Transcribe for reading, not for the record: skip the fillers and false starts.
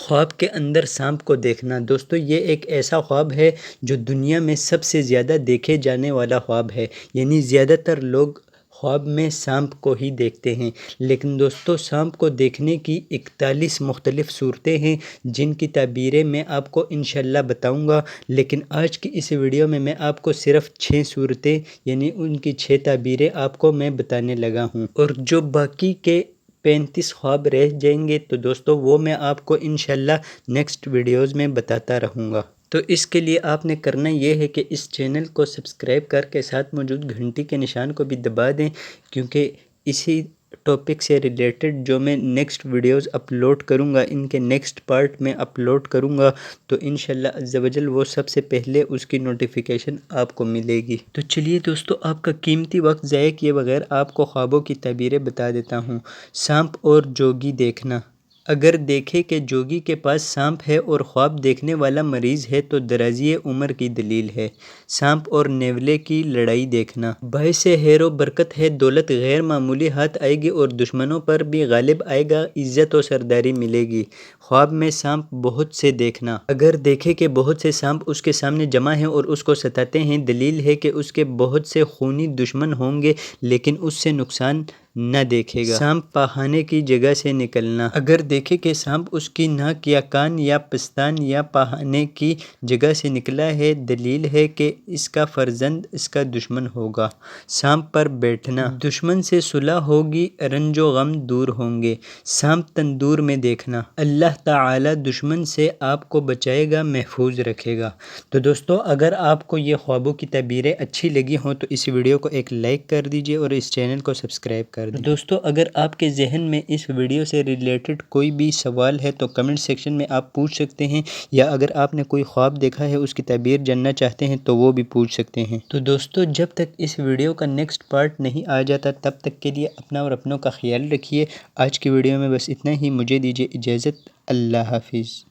خواب کے اندر سانپ کو دیکھنا دوستو، یہ ایک ایسا خواب ہے جو دنیا میں سب سے زیادہ دیکھے جانے والا خواب ہے۔ یعنی زیادہ تر لوگ خواب میں سانپ کو ہی دیکھتے ہیں، لیکن دوستو سانپ کو دیکھنے کی 41 مختلف صورتیں ہیں جن کی تعبیریں میں آپ کو انشاءاللہ بتاؤں گا، لیکن آج کی اس ویڈیو میں آپ کو صرف 6 صورتیں یعنی ان کی 6 تعبیریں آپ کو میں بتانے لگا ہوں، اور جو باقی کے 35 خواب رہ جائیں گے تو دوستو وہ میں آپ کو انشاءاللہ نیکسٹ ویڈیوز میں بتاتا رہوں گا۔ تو اس کے لیے آپ نے کرنا یہ ہے کہ اس چینل کو سبسکرائب کر کے ساتھ موجود گھنٹی کے نشان کو بھی دبا دیں، کیونکہ اسی ٹاپک سے ریلیٹڈ جو میں نیکسٹ ویڈیوز اپلوڈ کروں گا، ان کے نیکسٹ پارٹ میں اپلوڈ کروں گا، تو انشاءاللہ عز و جل وہ سب سے پہلے اس کی نوٹیفیکیشن آپ کو ملے گی۔ تو چلیے دوستو، آپ کا قیمتی وقت ضائع کیے بغیر آپ کو خوابوں کی تعبیریں بتا دیتا ہوں۔ سانپ اور جوگی دیکھنا۔ اگر دیکھے کہ جوگی کے پاس سانپ ہے اور خواب دیکھنے والا مریض ہے تو درازی عمر کی دلیل ہے۔ سانپ اور نیولے کی لڑائی دیکھنا۔ باعث خیر و برکت ہے، دولت غیر معمولی ہاتھ آئے گی اور دشمنوں پر بھی غالب آئے گا، عزت و سرداری ملے گی۔ خواب میں سانپ بہت سے دیکھنا۔ اگر دیکھے کہ بہت سے سانپ اس کے سامنے جمع ہیں اور اس کو ستاتے ہیں، دلیل ہے کہ اس کے بہت سے خونی دشمن ہوں گے، لیکن اس سے نقصان نہ دیکھے گا۔ سانپ پاخانے کی جگہ سے نکلنا۔ اگر دیکھے کہ سانپ اس کی ناک یا کان یا پستان یا پاخانے کی جگہ سے نکلا ہے، دلیل ہے کہ اس کا فرزند اس کا دشمن ہوگا۔ سانپ پر بیٹھنا۔ دشمن سے صلح ہوگی، رنج و غم دور ہوں گے۔ سانپ تندور میں دیکھنا۔ اللہ تعالی دشمن سے آپ کو بچائے گا، محفوظ رکھے گا۔ تو دوستو، اگر آپ کو یہ خوابوں کی تعبیریں اچھی لگی ہوں تو اس ویڈیو کو ایک لائک کر دیجئے اور اس چینل کو سبسکرائب کر دیں۔ دوستو، اگر آپ کے ذہن میں اس ویڈیو سے ریلیٹڈ کوئی بھی سوال ہے تو کمنٹ سیکشن میں آپ پوچھ سکتے ہیں، یا اگر آپ نے کوئی خواب دیکھا ہے اس کی تعبیر جاننا چاہتے ہیں تو وہ بھی پوچھ سکتے ہیں۔ تو دوستو، جب تک اس ویڈیو کا نیکسٹ پارٹ نہیں آ جاتا تب تک کے لیے اپنا اور اپنوں کا خیال رکھیے۔ آج کی ویڈیو میں بس اتنا ہی، مجھے دیجیے اجازت۔ اللہ حافظ۔